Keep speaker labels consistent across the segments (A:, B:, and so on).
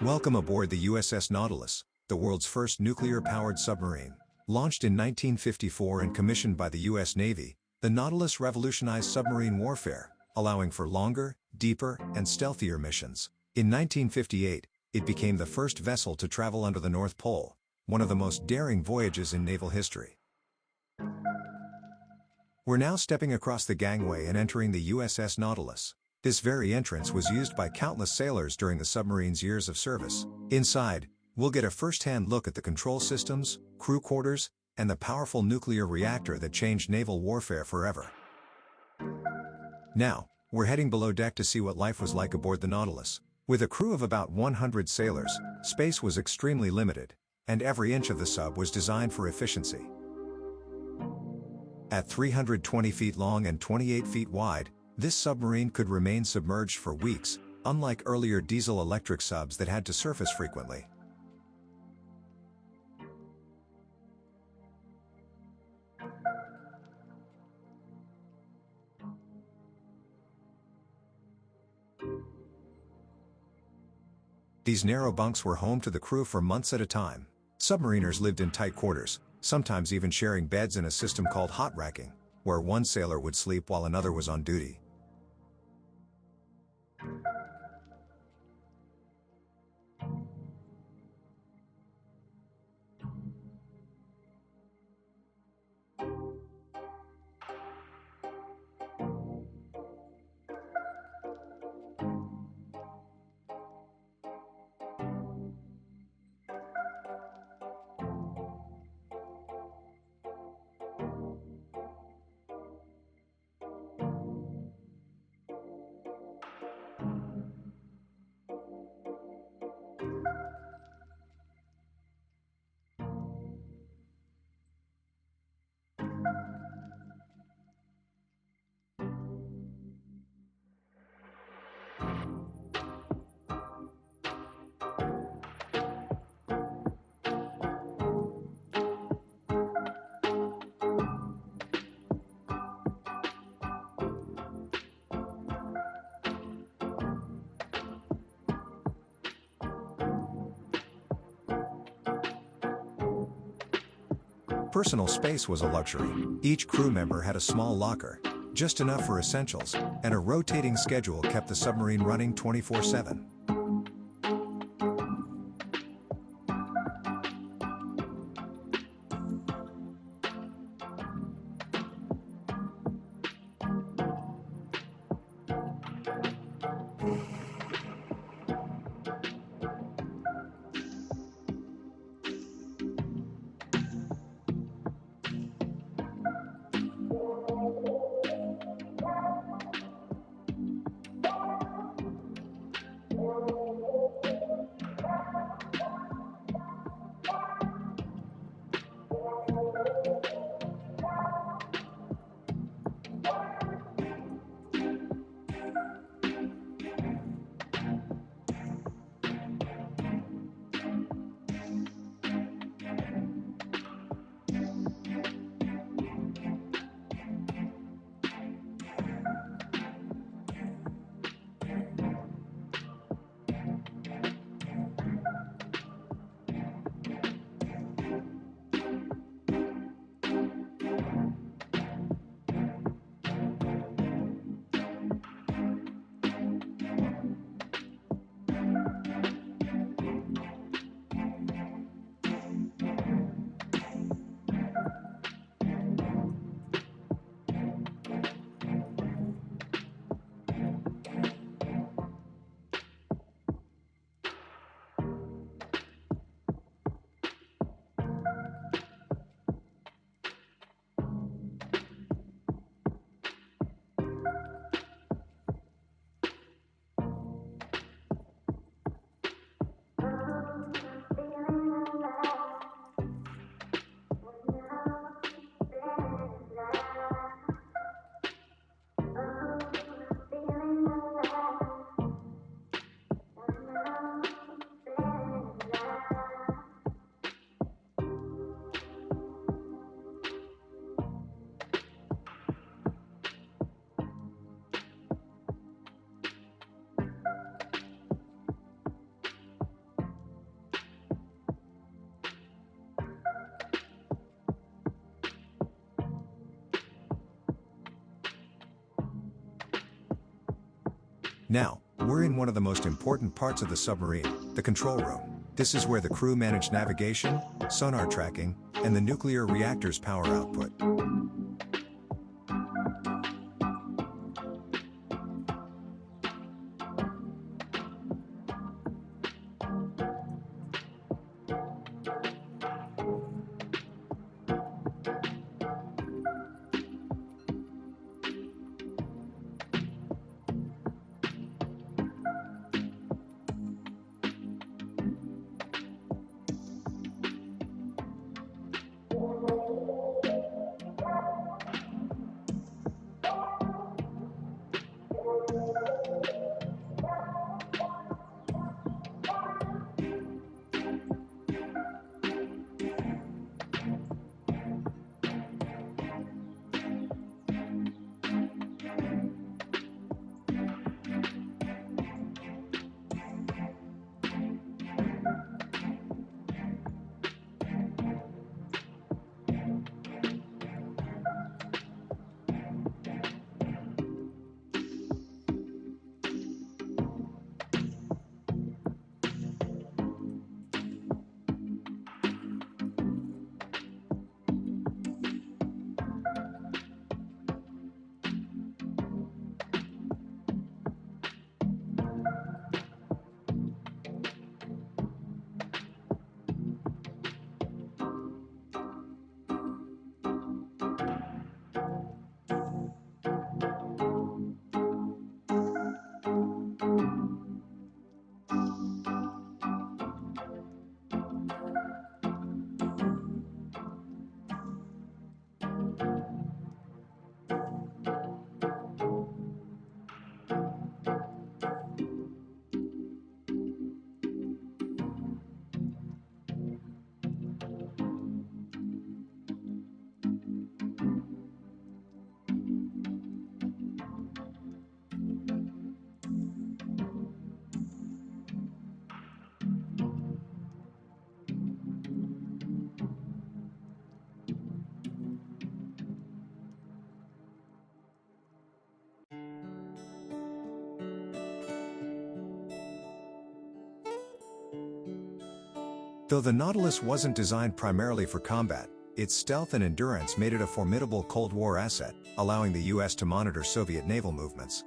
A: Welcome aboard the USS Nautilus, the world's first nuclear-powered submarine. Launched in 1954 and commissioned by the U.S. Navy, the Nautilus revolutionized submarine warfare, allowing for longer, deeper, and stealthier missions. In 1958, it became the first vessel to travel under the North Pole, one of the most daring voyages in naval history. We're now stepping across the gangway and entering the USS Nautilus. This very entrance was used by countless sailors during the submarine's years of service. Inside, we'll get a first-hand look at the control systems, crew quarters, and the powerful nuclear reactor that changed naval warfare forever. Now, we're heading below deck to see what life was like aboard the Nautilus. With a crew of about 100 sailors, space was extremely limited, and every inch of the sub was designed for efficiency. At 320 feet long and 28 feet wide, this submarine could remain submerged for weeks, unlike earlier diesel-electric subs that had to surface frequently. These narrow bunks were home to the crew for months at a time. Submariners lived in tight quarters, sometimes even sharing beds in a system called hot racking, where one sailor would sleep while another was on duty. Personal space was a luxury. Each crew member had a small locker, just enough for essentials, and a rotating schedule kept the submarine running 24/7. Now, we're in one of the most important parts of the submarine, the control room. This is where the crew manage navigation, sonar tracking, and the nuclear reactor's power output. Though the Nautilus wasn't designed primarily for combat, its stealth and endurance made it a formidable Cold War asset, allowing the US to monitor Soviet naval movements.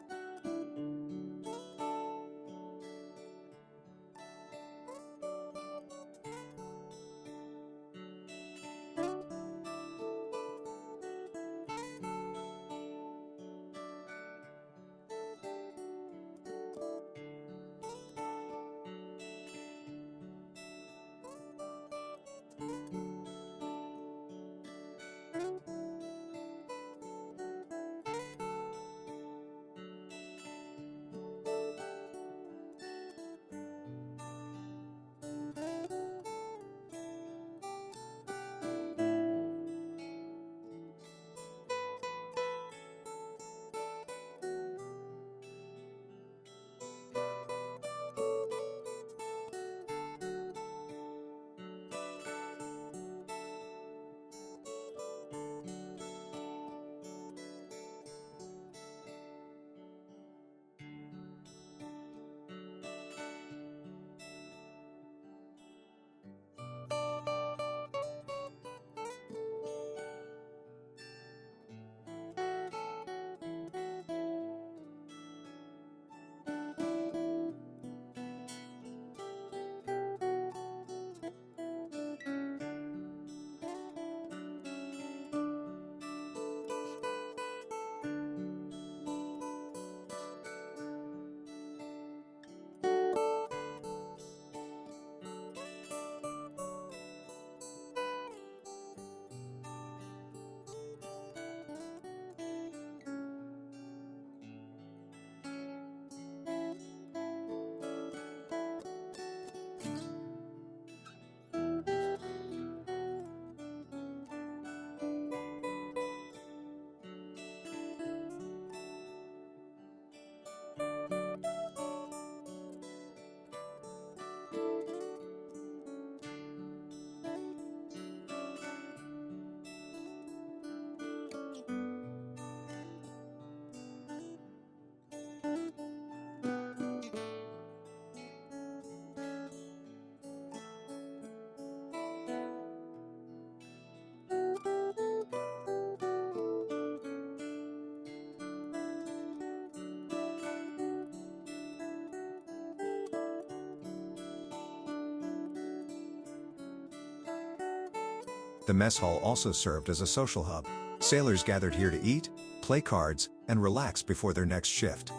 A: The mess hall also served as a social hub. Sailors gathered here to eat, play cards, and relax before their next shift.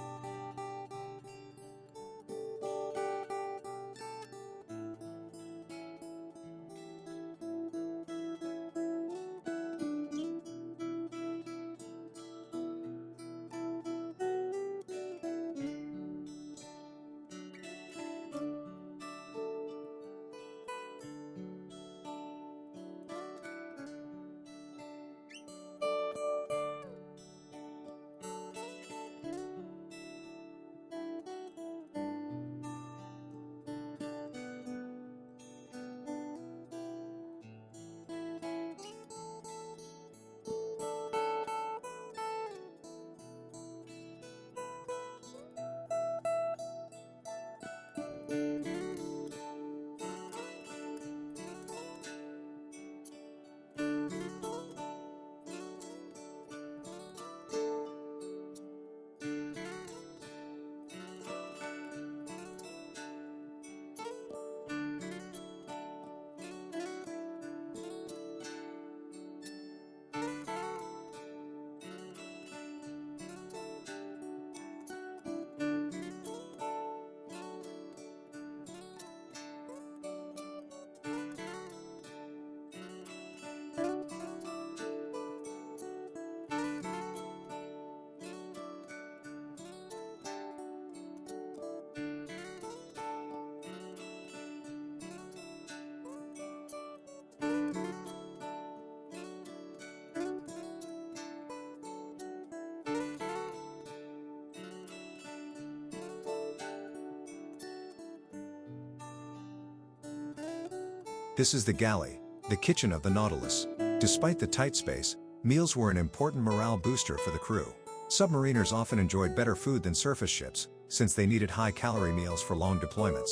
A: This is the galley, the kitchen of the Nautilus. Despite the tight space, meals were an important morale booster for the crew. Submariners often enjoyed better food than surface ships, since they needed high-calorie meals for long deployments.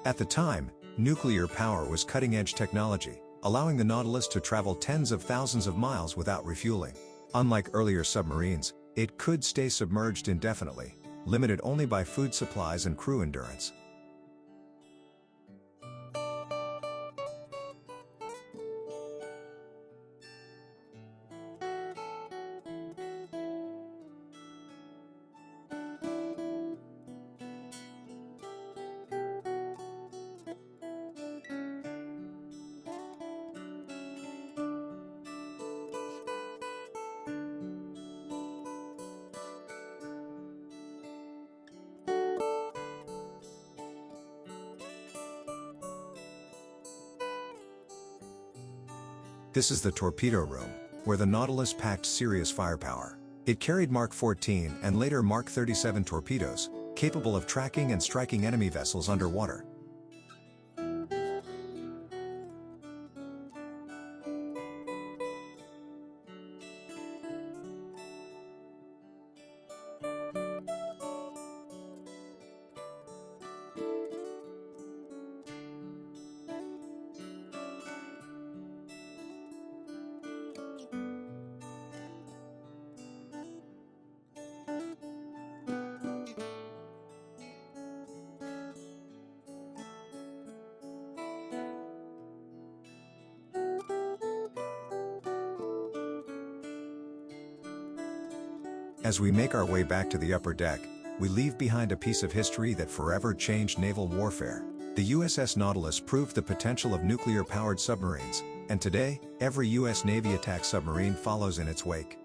A: At the time, nuclear power was cutting-edge technology, allowing the Nautilus to travel tens of thousands of miles without refueling. Unlike earlier submarines, it could stay submerged indefinitely, limited only by food supplies and crew endurance. This is the Torpedo Room, where the Nautilus packed serious firepower. It carried Mark 14 and later Mark 37 torpedoes, capable of tracking and striking enemy vessels underwater. As we make our way back to the upper deck, we leave behind a piece of history that forever changed naval warfare. The USS Nautilus proved the potential of nuclear-powered submarines, and today, every U.S. Navy attack submarine follows in its wake.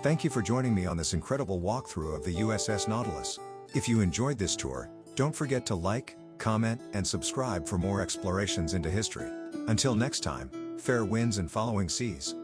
A: Thank you for joining me on this incredible walkthrough of the USS Nautilus. If you enjoyed this tour, don't forget to like, comment, and subscribe for more explorations into history. Until next time, fair winds and following seas.